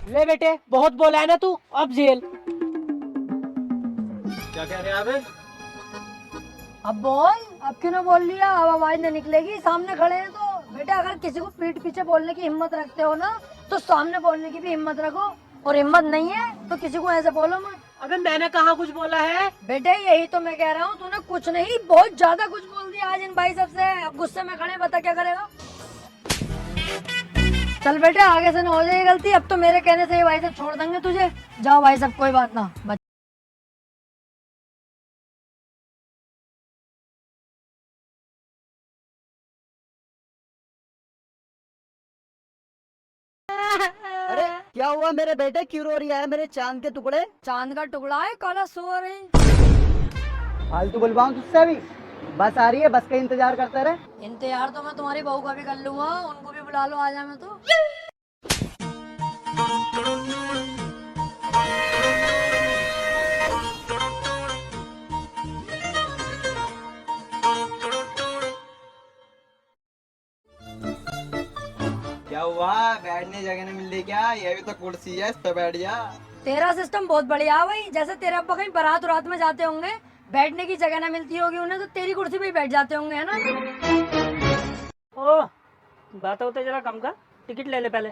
ले बेटे, बहुत बोला है ना तू, अब जेल। क्या कह रहे हैं आप? अब बोल, अब क्यों ना बोल लिया? अब आवाज नहीं निकलेगी, सामने खड़े हैं तो। बेटा अगर किसी को पीठ पीछे बोलने की हिम्मत रखते हो ना, तो सामने बोलने की भी हिम्मत रखो। और हिम्मत नहीं है तो किसी को ऐसे बोलो मत। अबे मैंने कहाँ कुछ बोला है? बेटे यही तो मैं कह रहा हूँ, तूने कुछ नहीं बहुत ज्यादा कुछ बोल दिया आज इन भाई सब से। अब गुस्से में खड़े, बता क्या करेगा? चल बेटे आगे से ना हो जाएगी गलती। अब तो मेरे कहने से ये भाई सब छोड़ देंगे तुझे। जाओ भाई सब, कोई बात ना। अरे क्या हुआ मेरे बेटे, क्यों रो रही है मेरे चांद के टुकड़े? चांद का टुकड़ा है, काला सुअर है। फालतू बुलवाऊं तुझसे अभी? बस आ रही है, बस का इंतजार करते रहे। इंतजार तो मैं तुम्हारी बहू का भी कर लूंगा, उनको भी बुला लो, आ जा। मैं तो क्या हुआ, बैठने जगह नहीं मिल रही क्या? ये भी तो कुर्सी है, इस पे बैठ जा। तेरा सिस्टम बहुत बढ़िया है भाई। जैसे तेरे अब्बा कहीं बारात रात में जाते होंगे, बैठने की जगह ना मिलती होगी उन्हें, तो तेरी कुर्सी पे ही बैठ जाते होंगे, है ना? ओ, बात होते जरा कम का, टिकट ले ले पहले।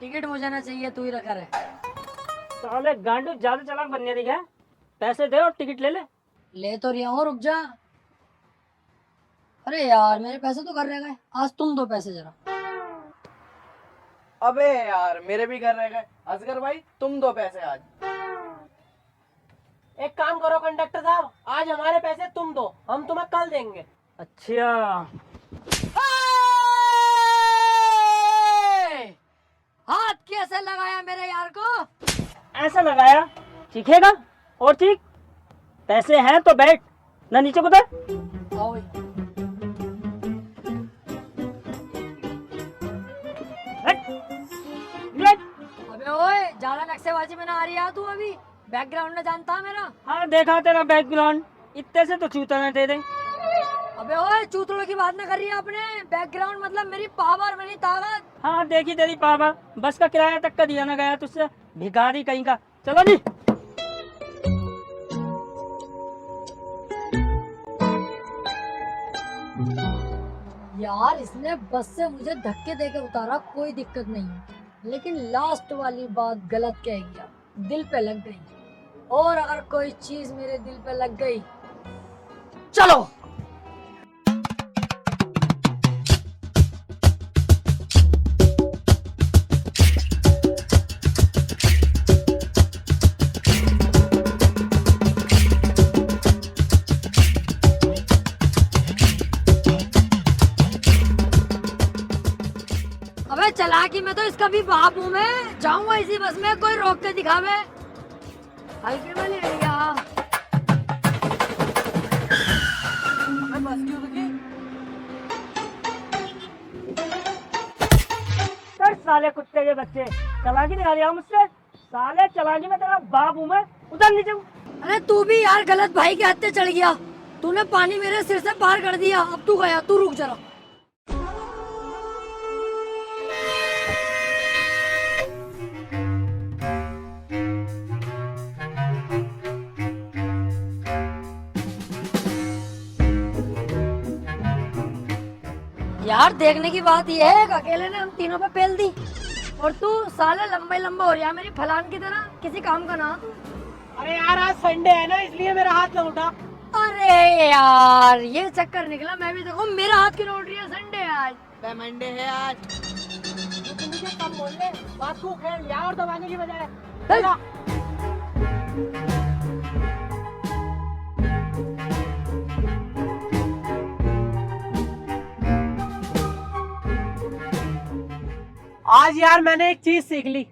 टिकट मुझे ना चाहिए, तू ही रखा रहे। साले गांडू ज्यादा चालाक बनने दिखा है। पैसे दे और टिकट ले ले। ले तो रिया हूँ, रुक जा। अरे यार मेरे पैसे तो कर रहे गए, आज तुम दो पैसे जरा। अबे यार मेरे भी घर रह गए। असगर भाई तुम दो पैसे आज। एक काम करो कंडक्टर साहब, आज हमारे पैसे तुम दो, हम तुम्हें कल देंगे। अच्छा, हाथ कैसे लगाया मेरे यार को? ऐसा लगाया, चीखेगा और चीख। पैसे हैं तो बैठ, ना नीचे कुतर। आओ भाई। अबे ओए, ज्यादा नक्शेबाजी में ना आ रही है तू अभी। बैकग्राउंड में जानता है मेरा। हाँ देखा तेरा बैकग्राउंड, इतने से तो चूतना दे दे। अबे ओए, चूतड़ों की बात ना कर रही है आपने। बैकग्राउंड मतलब मेरी पावर, मेरी ताकत। हाँ देखी तेरी पावर, बस का किराया तक का दिया ना गया तुझसे, भिखारी कहीं का। चलो नहीं। यार इसने बस से मुझे धक्के देके उतारा, कोई दिक्कत नहीं है, लेकिन लास्ट वाली बात गलत कह गया, दिल पे लग गई। और अगर कोई चीज मेरे दिल पे लग गई, चलो। अबे चालाकी में तो इसका भी बाप हूँ मैं। जाऊंगा इसी बस में, कोई रोक के दिखावे। हल्के वाली भैया। बस क्यों रुकी? कर साले कुत्ते के बच्चे, चालाकी दिखा रहा मुझसे। साले चालाकी में तेरा बाप हूँ मैं, उधर नीचे। अरे तू भी यार गलत भाई के हत्थे चढ़ गया। तूने पानी मेरे सिर से पार कर दिया, अब तू गया, तू रुक जरा। यार देखने की बात यह है कि अकेले ने हम तीनों पे पेल दी, और तू साले लंबा लंबा हो रहा है मेरी फलान की तरह, किसी काम का ना। अरे यार आज संडे है ना, इसलिए मेरा हाथ ना उठा। अरे यार ये चक्कर निकला। मैं भी देखो मेरा हाथ क्यों उठ रही है, संडे है आज। मंडे है आज। तुम मुझे कम बोल ले, बात को खेल लिया और दबाने की बजाय। चल। चला। आज यार मैंने एक चीज सीख ली,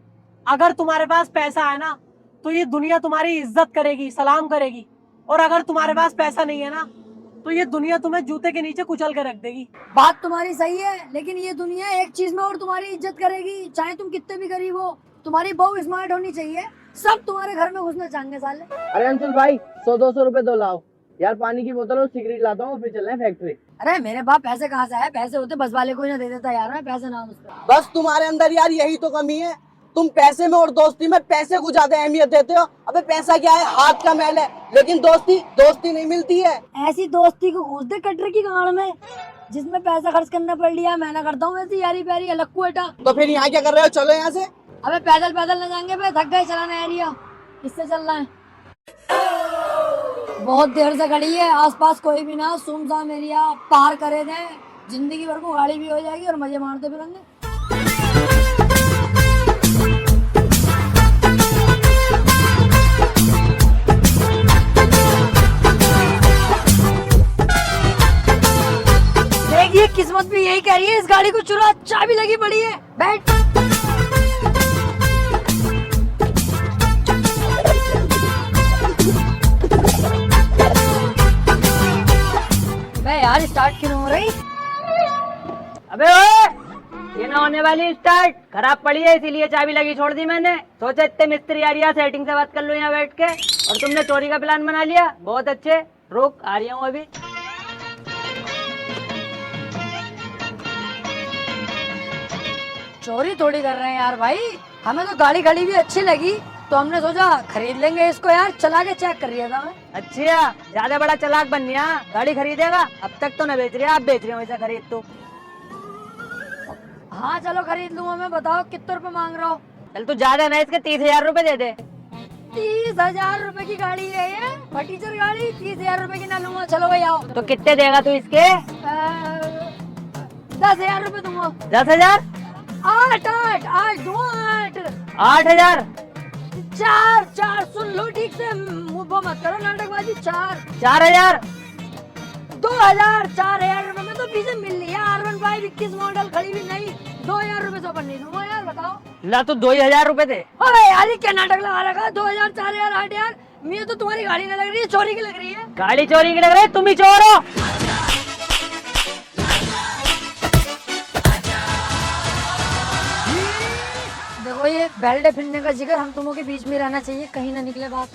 अगर तुम्हारे पास पैसा है ना, तो ये दुनिया तुम्हारी इज्जत करेगी, सलाम करेगी। और अगर तुम्हारे पास पैसा नहीं है ना, तो ये दुनिया तुम्हें जूते के नीचे कुचल के रख देगी। बात तुम्हारी सही है, लेकिन ये दुनिया एक चीज में और तुम्हारी इज्जत करेगी, चाहे तुम कितने भी गरीब हो। तुम्हारी बहू स्मार्ट होनी चाहिए, सब तुम्हारे घर में घुसना चाहेंगे साले। अरे अंशुल भाई 100-200 रुपए दो लाओ यार, पानी की बोतल और सिगरेट लाता हूँ, फिर चलना है फैक्ट्री। अरे मेरे बाप पैसे कहाँ से आए? पैसे होते बस वाले को ही ना दे देता यार, मैं पैसे ना उसको। बस तुम्हारे अंदर यार यही तो कमी है, तुम पैसे में और दोस्ती में पैसे को ज्यादा अहमियत देते हो। अबे पैसा क्या है, हाथ का मैल है, लेकिन दोस्ती दोस्ती नहीं मिलती है। ऐसी दोस्ती को घूस दे कटर की गाड़ में, जिसमें पैसा खर्च करना पड़ लिया। मैं ना करता हूँ ऐसी यारी प्यारी अलग कुएटा। तो फिर यहाँ क्या कर रहे हो, चलो यहाँ से। अबे पैदल पैदल न जाएंगे बे, थक गए चलाना एरिया, इससे चल रहा है। बहुत देर से खड़ी है, आसपास कोई भी ना, सुनसान एरिया पार करे दे, जिंदगी भर को गाड़ी भी हो जाएगी और मजे मारते फिरेंगे। देखिए किस्मत भी यही कह रही है, इस गाड़ी को चुरा, चाबी लगी पड़ी है, बैठ। बे यार स्टार्ट क्यों हो रही? अबे ओए, ये ना होने वाली स्टार्ट, खराब पड़ी है इसीलिए चाबी लगी छोड़ दी मैंने। सोचा इतने मिस्त्री आ रही है, सेटिंग से बात कर लो यहाँ बैठ के, और तुमने चोरी का प्लान बना लिया। बहुत अच्छे, रुक आ रही हूँ अभी। चोरी थोड़ी कर रहे हैं यार भाई, हमें तो गाड़ी खड़ी भी अच्छी लगी तो हमने सोचा खरीद लेंगे इसको यार, चला के चेक कर लिया था मैं। अच्छा, ज्यादा बड़ा चालाक बन गया, गाड़ी खरीदेगा? अब तक तो न बेच रहे, आप बेच रहे हो, इसे खरीद तू। हाँ चलो खरीद लूंगा मैं, बताओ कितने रुपए मांग रहा हो? चल तू ज्यादा ना, इसके 30,000 रुपए दे दे। 30,000 रुपए की गाड़ी है ये, फटीचर गाड़ी, 30,000 रुपए की ना लूंगा। चलो भाई आओ। तो कितने देगा तू इसके? 10,000 रुपए दूंगा। 10,000? 8 8 8 दूंगा 8। 8,000? 4 4 सुन लो ठीक से, वो मत करो नाटकबाजी। 4,000? 2,000 4,000 रुपए में तो पीछे मिल रही है R15 21 मॉडल, खड़ी भी नहीं। 2,000 रुपए से ऊपर नहीं दूंगा यार, बताओ। ला तू 2,000 रुपए दे। अबे यार ये क्या नाटक लगा रखा? 2,000 4,000 8,000, मुझे तो तुम्हारी गाड़ी नहीं लग रही है, चोरी की लग रही है। गाड़ी चोरी की लग रही है, तुम ही चोर हो। देखो ये बेल्ट फिरने का जिक्र हम तुमों के बीच में रहना चाहिए, कहीं ना निकले बात।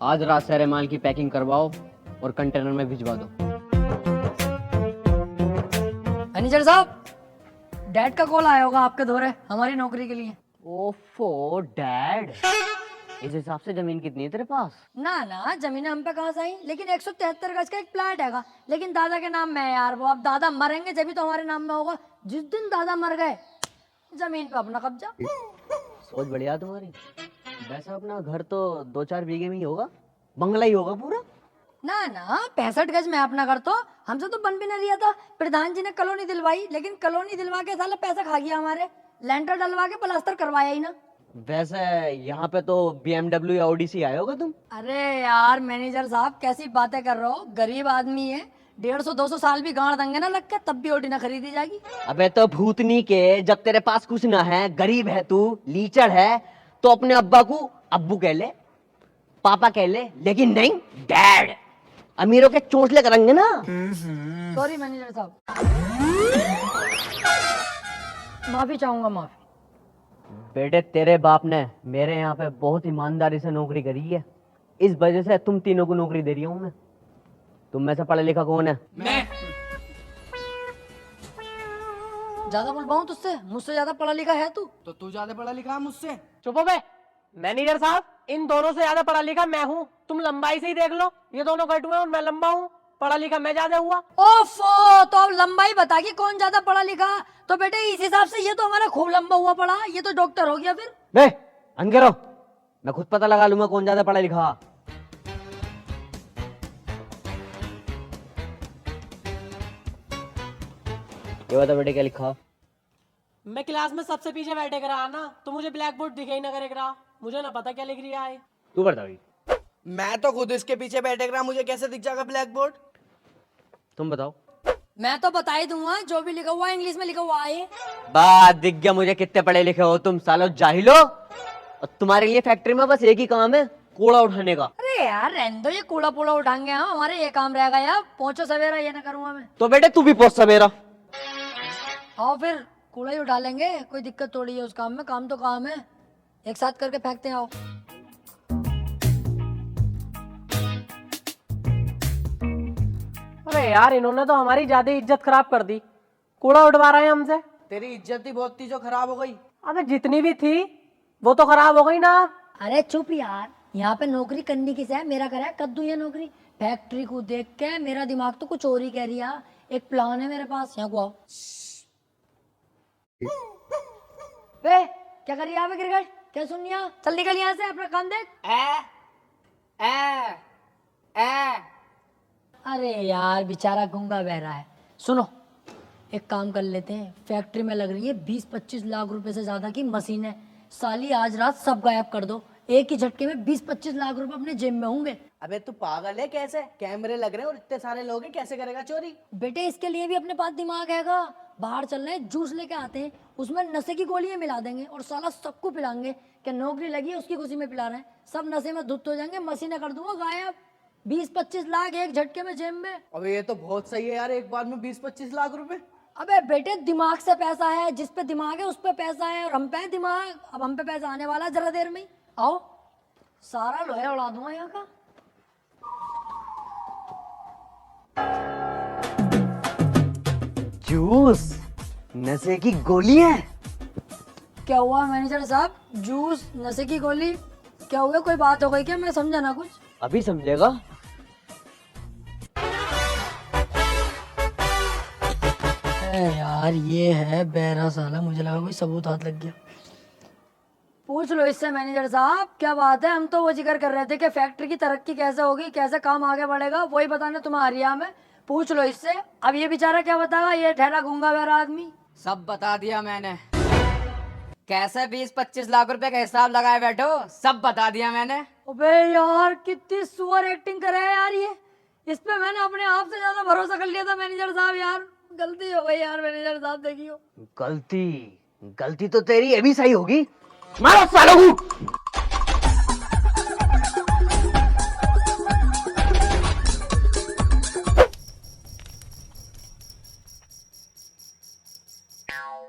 आज रात सारे माल की पैकिंग करवाओ और कंटेनर में भिजवा दो। मैनेजर साहब, डैड का कॉल आया होगा आपके दौरे हमारी नौकरी के लिए। ओफो डैड, इस हिसाब से जमीन कितनी है तेरे पास? ना ना जमीन हम पे कहाँ से आई, लेकिन 173 गज का एक प्लाट हैगा, लेकिन दादा के नाम में है यार। वो अब दादा मरेंगे जब भी तो हमारे नाम में होगा। जिस दिन दादा मर गए जमीन पे अपना कब्जा। सोच बढ़िया तुम्हारी। वैसे अपना घर तो 2-4 बीघे में ही होगा, बंगला ही होगा पूरा। ना ना 65 गज में अपना घर, तो हमसे तो बन भी नहीं रहा था। प्रधान जी ने कॉलोनी दिलवाई, लेकिन कॉलोनी दिलवा के साला पैसा खा गया हमारे, लेंटर डलवा के प्लास्टर करवाया ही ना। वैसे यहाँ पे तो BMW या Audi से आए होगा तुम। अरे यार मैनेजर साहब कैसी बातें कर रहे हो, गरीब आदमी है, 150-200 साल भी गाड़ देंगे ना लग के, तब भी ओडी ना खरीदी जाएगी। अबे तो भूतनी के, जब तेरे पास कुछ ना है, गरीब है तू, लीचड़ है, तो अपने अब्बा को अब्बू कह ले, पापा कह ले, लेकिन नहीं डैड। अमीरों के चोंचले करेंगे ना। सॉरी मैनेजर साहब, माफी चाहूंगा, माफी। बेटे तेरे बाप ने मेरे यहाँ पे बहुत ईमानदारी से नौकरी करी है, इस वजह से तुम तीनों को नौकरी दे रही हूँ मैं। तुम में से पढ़ा लिखा कौन है? मैं। ज्यादा बोल पाऊँ तुझसे? मुझसे ज्यादा पढ़ा लिखा है तू? तो तू ज्यादा पढ़ा लिखा है मुझसे। चुप हो बे। मैनेजर साहब, इन दोनों से ज्यादा पढ़ा लिखा मैं हूँ। तुम लंबाई से ही देख लो, ये दोनों कट हुए और मैं लंबा हूँ, पढ़ा लिखा मैं ज्यादा हुआ। ओफो, तो अब लंबाई बता कि कौन ज्यादा पढ़ा लिखा। तो बेटे इस हिसाब से ये तो हमारा खूब लंबा हुआ पढ़ा, ये तो डॉक्टर हो गया फिर। बे अंगे रहो, मैं खुद पता लगा लूंगा कौन ज्यादा पढ़ा लिखा। ये बता बेटे क्या लिखा? मैं क्लास में सबसे पीछे बैठे कर रहा ना, तो मुझे ब्लैक बोर्ड दिखे ही ना करे करा, मुझे ना पता क्या लिख रहा है। तू बता भाई। मैं तो खुद इसके पीछे बैठे रहा, मुझे कैसे दिख जाएगा ब्लैक बोर्ड? तुम बताओ। मैं तो बता ही दूंगा, जो भी लिखा हुआ है इंग्लिश में लिखा हुआ है। बात दिख गया मुझे कितने पढ़े लिखे हो तुम सालो जाहिलो। और तुम्हारे लिए फैक्ट्री में बस एक ही काम है, कूड़ा उठाने का। अरे यार रहने दो, ये कूड़ा पूड़ा उठाएंगे हम, हमारे ये काम रहेगा यार। पहुंचो सवेरा, ये ना करूंगा मैं। तो बेटे तू भी पहुंच सवेरा। आओ फिर कूड़ा ही उठा लेंगे, कोई दिक्कत थोड़ी है उस काम में। काम तो काम है, एक साथ करके फेंकते हैं। आओ। अरे यार इन्होंने तो हमारी ज्यादा इज्जत खराब कर दी, कूड़ा उठवा रहे हैं हमसे। तेरी इज्जत ही बहुत थी जो खराब हो गई। अबे जितनी भी थी वो तो खराब हो गई ना। अरे चुप यार, यहाँ पे नौकरी करनी किसे है? मेरा करा है कद्दू ये नौकरी। फैक्ट्री को देख के मेरा दिमाग तो कुछ और ही कह रही है। एक प्लान है मेरे पास, यहाँ को आओ। वे क्या कर रही है यहाँ पे गिरगट? क्या सुन रही है? चल निकल यहाँ से, अपना काम देख। अरे यार बेचारा गूंगा बह रहा है। सुनो एक काम कर लेते हैं, फैक्ट्री में लग रही है 20-25 लाख रुपए से ज्यादा की मशीनें। साली आज रात सब गायब कर दो, एक ही झटके में 20-25 लाख रुपए अपने जेब में होंगे। अबे तू पागल है? कैसे? कैमरे लग रहे हैं और इतने सारे लोग हैं, कैसे करेगा चोरी? बेटे इसके लिए भी अपने पास दिमाग हैगा। बाहर चल रहे हैं, जूस लेके आते हैं, उसमें नशे की गोलियां मिला देंगे और साला सबको पिलाएंगे। क्या नौकरी लगी है उसकी खुशी में पिला रहे हैं, सब नशे में धुत हो जाएंगे, मशीनें कर दूंगा गायब। 20-25 लाख एक झटके में जेब में। अबे ये तो बहुत सही है यार, एक बार में 20-25 लाख रुपए। अबे बेटे दिमाग से पैसा है, जिस पे दिमाग है उस पे पैसा है, और हम पे है दिमाग। अब हम पे पैसा आने वाला है जरा देर में ही। आओ सारा लोहा उड़ा दूंगा यहाँ का। जूस, नशे की गोली है। क्या हुआ मैनेजर साहब? जूस, नशे की गोली, क्या हुआ? कोई बात हो गई क्या? मैं समझा ना कुछ। अभी समझेगा। यार ये है बहरा साला, मुझे लगा कोई सबूत हाथ लग गया। पूछ लो इससे मैनेजर साहब, क्या बात है? हम तो वो जिक्र कर रहे थे कि फैक्ट्री की तरक्की कैसे होगी, कैसे काम आगे बढ़ेगा, वही बताने तुम्हें आ रही है हमें। पूछ लो इससे। अब ये बेचारा क्या बताएगा, ये ठहरा गूंगा बहरा आदमी। सब बता दिया मैंने। कैसे 20-25 लाख रुपए का हिसाब लगाए बैठो, सब बता दिया मैंने। अबे यार कितनी सुअर एक्टिंग करे है यार ये। इस पे मैंने अपने आप से ज्यादा भरोसा कर लिया था मैनेजर साहब। यार गलती हो गई यार मैनेजर साहब, देखियो। गलती तो तेरी अभी सही होगी। मारो सालों को।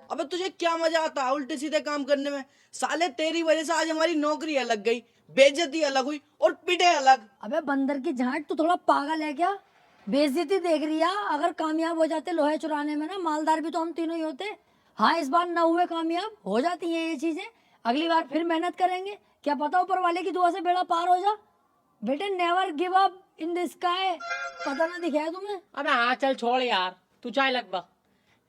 अबे तुझे क्या मजा आता है उल्टे सीधे काम करने में? साले तेरी वजह से आज हमारी नौकरी अलग गई, बेइज्जती अलग हुई और पिटे अलग। अबे बंदर की झांट, तू थोड़ा पागल है क्या? बेइज्जती देख रही है? अगर कामयाब हो जाते लोहे चुराने में ना, मालदार भी तो हम तीनों ही होते। हाँ इस बार ना हुए कामयाब, हो जाती हैं ये चीजें। अगली बार फिर मेहनत करेंगे, क्या पता ऊपर वाले की दुआ से बेड़ा पार हो जा। बेटे never give up in the sky, पता ना दिखाया तुम्हें? अबे हाँ चल छोड़ यार, तू चाय लगवा।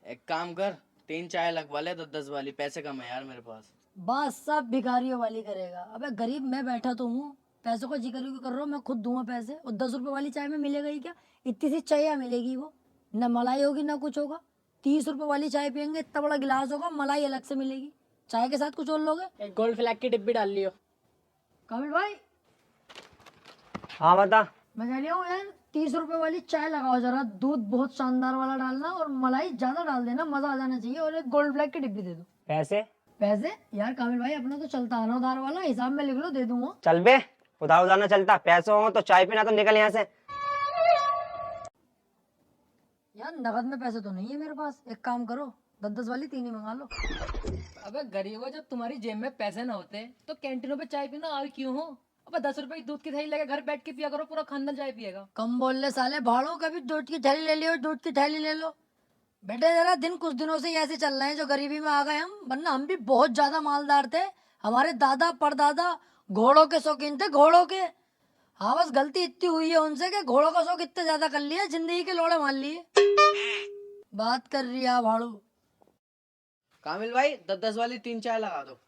एक काम कर, 3 चाय लगवा ले 10-10 वाली, पैसे कम है यार मेरे पास। बस सब भिखारियों वाली करेगा। अबे गरीब मैं बैठा तो हूँ, पैसों का जिक्र क्यों कर रहा हूँ? मैं खुद दूंगा पैसे। और 10 रुपए वाली चाय में मिलेगा ही क्या? इतनी सी चाय मिलेगी, वो न मलाई होगी ना कुछ होगा। 30 रुपए वाली चाय पियेंगे, इतना बड़ा गिलास होगा, मलाई अलग से मिलेगी। चाय के साथ कुछ और लोगे? एक गोल्ड फ्लैग की डिब्बी डाल लियो। कमिल भाई हाँ बता। मैं कह रहा हूँ यार 30 रुपए वाली चाय लगाओ जरा, दूध बहुत शानदार वाला डालना और मलाई ज्यादा डाल देना, मजा आ जाना चाहिए। और एक गोल्ड फ्लैग की डिब्बी दे दो। पैसे? पैसे यार कामिल भाई अपना तो चलता है ना उधार वाला, हिसाब में लिख लो, दे दूंगा। चल बे, उधार उधार ना चलता, पैसे हो तो चाय पीना, तो निकल यहाँ से। यार नगद में पैसे तो नहीं है मेरे पास, एक काम करो 10-10 वाली 3 ही मंगा लो। अबे गरीबों, जब तुम्हारी जेब में पैसे ना होते तो कैंटीनों पे चाय पीना आए क्यों हो? अबे 10 रुपए की दूध की थैली लेके घर बैठ के पिया करो, पूरा खानदान चाय पिएगा। कम बोल ले साले भाड़ो, कभी दूध की थैली ले लियो, दूध की थैली ले लो। बेटे जरा दिन कुछ दिनों से ऐसे चल रहे हैं जो गरीबी में आ गए हम, वरना हम भी बहुत ज्यादा मालदार थे। हमारे दादा परदादा घोड़ों के शौकीन थे, घोड़ों के। हाँ बस गलती इतनी हुई है उनसे कि घोड़ों का शौक इतना ज्यादा कर लिया, जिंदगी के लोड़े मान लिए। बात कर रही है भाड़ू। कामिल भाई 10-10 वाली 3 चाय लगा दो।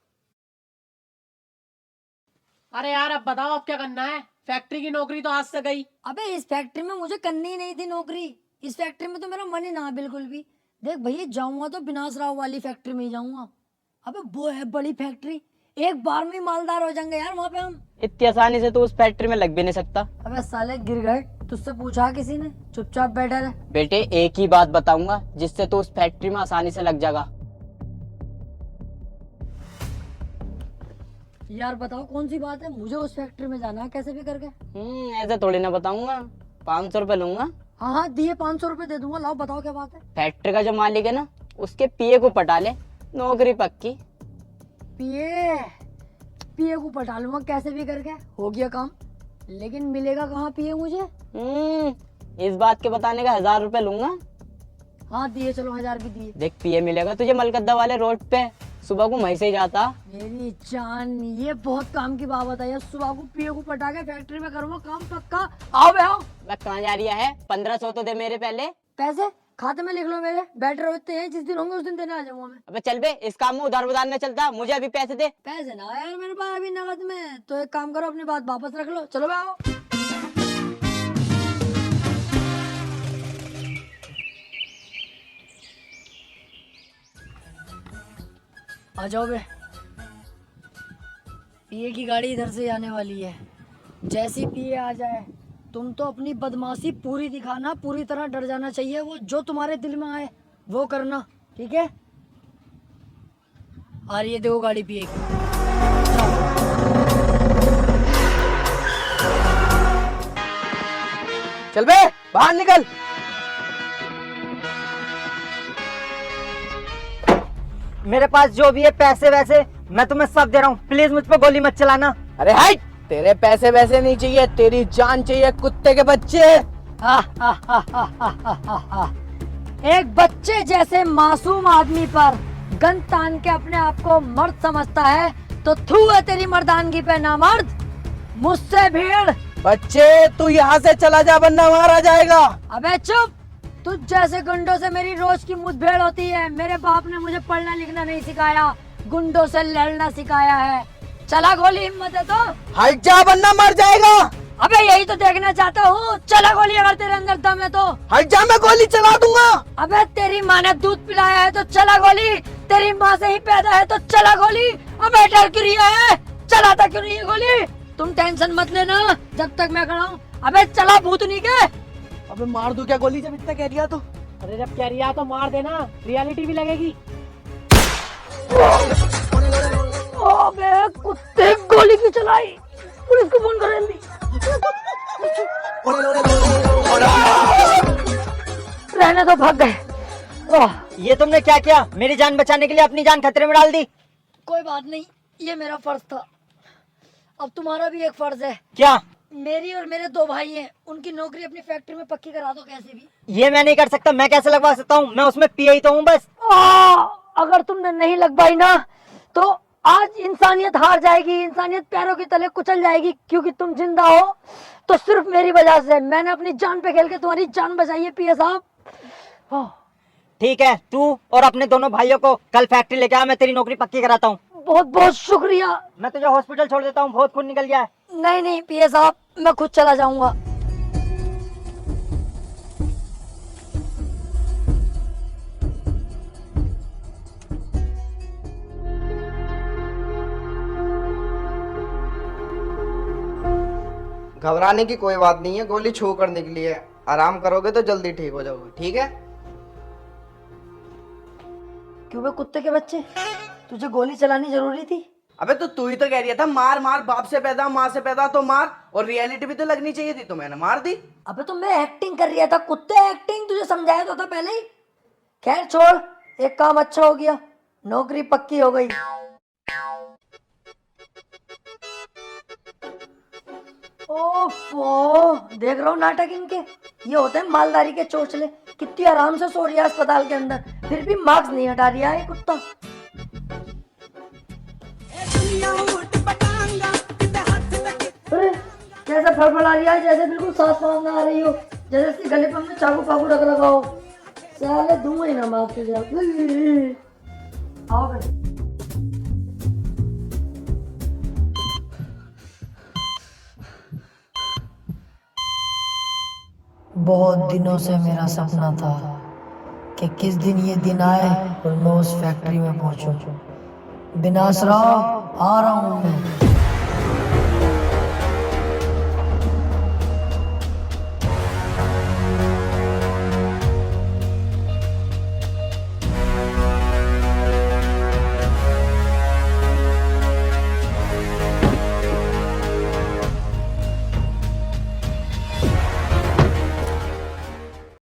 अरे यार अब बताओ अब क्या करना है? फैक्ट्री की नौकरी तो आज से गई। अबे इस फैक्ट्री में मुझे करनी ही नहीं थी नौकरी, इस फैक्ट्री में तो मेरा मन ही ना बिल्कुल भी। देख भैया जाऊंगा तो विनाश राव वाली फैक्ट्री में ही जाऊंगा। अबे वो है बड़ी फैक्ट्री, एक बार में ही मालदार हो जाएंगे यार वहाँ पे हम। इतनी आसानी से तो उस फैक्ट्री में लग भी नहीं सकता। अबे साले गिर गए, तुझसे पूछा किसी ने? चुपचाप बैठा रहे। बेटे एक ही बात बताऊंगा जिससे तो उस फैक्ट्री में आसानी से लग जाएगा। यार बताओ कौन सी बात है, मुझे उस फैक्ट्री में जाना है कैसे भी करके। ऐसे थोड़ी ना बताऊंगा, 500 रुपए लूंगा। हाँ हाँ दिए 500 रुपए दे दूंगा। लाओ बताओ क्या बात है। फैक्ट्री का जो मालिक है ना, उसके पीए को पटा ले, नौकरी पक्की। पिए पिए को पटा लूंगा कैसे भी करके, हो गया काम। लेकिन मिलेगा कहाँ पिए मुझे? इस बात के बताने का 1000 रुपए लूंगा। हाँ दिए, चलो 1000 भी दिए। देख पिए मिलेगा तुझे मलकद्दा वाले रोड पे, सुबह को वहीं से ही जाता। मेरी जान, ये बहुत काम की बात है यार। सुबह को पिए को पटा के फैक्ट्री में करूंगा काम पक्का। आओ बे आओ। मैं कहाँ जा रही है? 1500 तो दे मेरे पहले। पैसे खाते में लिख लो मेरे, बैठ रहे होते हैं, जिस दिन होंगे उस दिन देने आ जाऊंगा मैं। अबे चल बे, इस काम में उधार उधार न चलता, मुझे अभी पैसे दे। पैसे ना यार मेरे पास अभी नगद में। तो एक काम करो, अपनी बात वापस रख लो, चलो बे आओ। आ जाओ बे। पीए की गाड़ी इधर से आने वाली है। जैसी पीए आ जाए तुम तो अपनी बदमाशी पूरी दिखाना, पूरी तरह डर जाना चाहिए। वो जो तुम्हारे दिल में आए वो करना, ठीक है? आ रही है देखो गाड़ी पीए की। चल बे बाहर निकल। मेरे पास जो भी है पैसे वैसे मैं तुम्हें सब दे रहा हूँ, प्लीज मुझ पर गोली मत चलाना। अरे हाइट, तेरे पैसे वैसे नहीं चाहिए, तेरी जान चाहिए कुत्ते के बच्चे। एक बच्चे जैसे मासूम आदमी पर गन तान के अपने आप को मर्द समझता है तो थू है तेरी मर्दानगी पे नामर्द। मुझसे भीड़। बच्चे तू यहाँ से चला जा वरना मारा जाएगा। अबे चुप, तुझ जैसे गुंडों से मेरी रोज की मुठभेड़ होती है। मेरे बाप ने मुझे पढ़ना लिखना नहीं सिखाया, गुंडों से लड़ना सिखाया है। चला गोली, हिम्मत है तो हट जा वरना मर जाएगा। अबे यही तो देखना चाहता हूँ। चला गोली, अगर तेरे अंदर दम है तो। हट जा, मैं गोली चला दूंगा। अबे तेरी माँ ने दूध पिलाया है तो चला गोली, तेरी माँ से ही पैदा है तो चला गोली। अबे डर क्यों रही है, चलाता क्यों नहीं है गोली? तुम टेंशन मत लेना जब तक मैं खड़ा हूँ। अबे चला भूतनी के। अबे मार दूं क्या गोली जब इतना कह दिया तो? अरे जब कह रिया तो मार देना, रियलिटी भी लगेगी। अबे कुत्ते, गोली की चलाई। पुलिस को फोन कर जल्दी। रहने तो भाग गए। ये तुमने क्या किया? मेरी जान बचाने के लिए अपनी जान खतरे में डाल दी। कोई बात नहीं, ये मेरा फर्ज था। अब तुम्हारा भी एक फर्ज है। क्या? मेरी और मेरे 2 भाई हैं, उनकी नौकरी अपनी फैक्ट्री में पक्की करा दो कैसे भी। ये मैं नहीं कर सकता। मैं कैसे लगवा सकता हूँ? मैं उसमें पिए ही तो हूँ बस। अगर तुमने नहीं लगवाई ना तो आज इंसानियत हार जाएगी, इंसानियत पैरों के तले कुचल जाएगी। क्योंकि तुम जिंदा हो तो सिर्फ मेरी वजह से। मैंने अपनी जान पे खेल के तुम्हारी जान बचाई है पीए साहब। ठीक है, तू और अपने दोनों भाइयों को कल फैक्ट्री लेके आ, मैं तेरी नौकरी पक्की कराता हूँ। बहुत बहुत शुक्रिया। मैं तुझे हॉस्पिटल छोड़ देता हूँ, बहुत खून निकल गया है। नहीं नहीं पीए साहब, मैं खुद चला जाऊंगा। घबराने की कोई बात नहीं है, गोली छू कर निकली है। आराम करोगे तो जल्दी ठीक हो जाओगे, ठीक है? क्यों बे कुत्ते के बच्चे, तुझे गोली चलानी जरूरी थी? अबे तो तू ही तो कह रही था मार मार, बाप से पैदा माँ से पैदा तो मार, और रियलिटी भी तो लगनी चाहिए थी, तो मैंने मार दी। अबे तो मैं एक्टिंग कर रहा था कुत्ते, एक्टिंग तुझे समझाया तो था पहले ही। खैर छोड़, एक काम अच्छा हो गया, नौकरी पक्की हो गई। ओफो, देख रहा हूँ नाटक इनके। ये होते हैं मालदारी के चोचले। कितनी आराम से सो रही है अस्पताल के अंदर, फिर भी मार्क्स नहीं हटा रहा है कुत्ता। अरे कैसा फड़फड़ा रही है, जैसे बिल्कुल सांस मारना आ रही हो, जैसे इसके गले पर हमने चाकू पाकू रख लगा हो। साले धुआं ही ना माफ के जाओ। आओ बे। बहुत दिनों से मेरा सपना था कि किस दिन ये दिन आए और मैं उस फैक्ट्री में पहुंचूं। विनाश राव, आ रहा हूं मैं।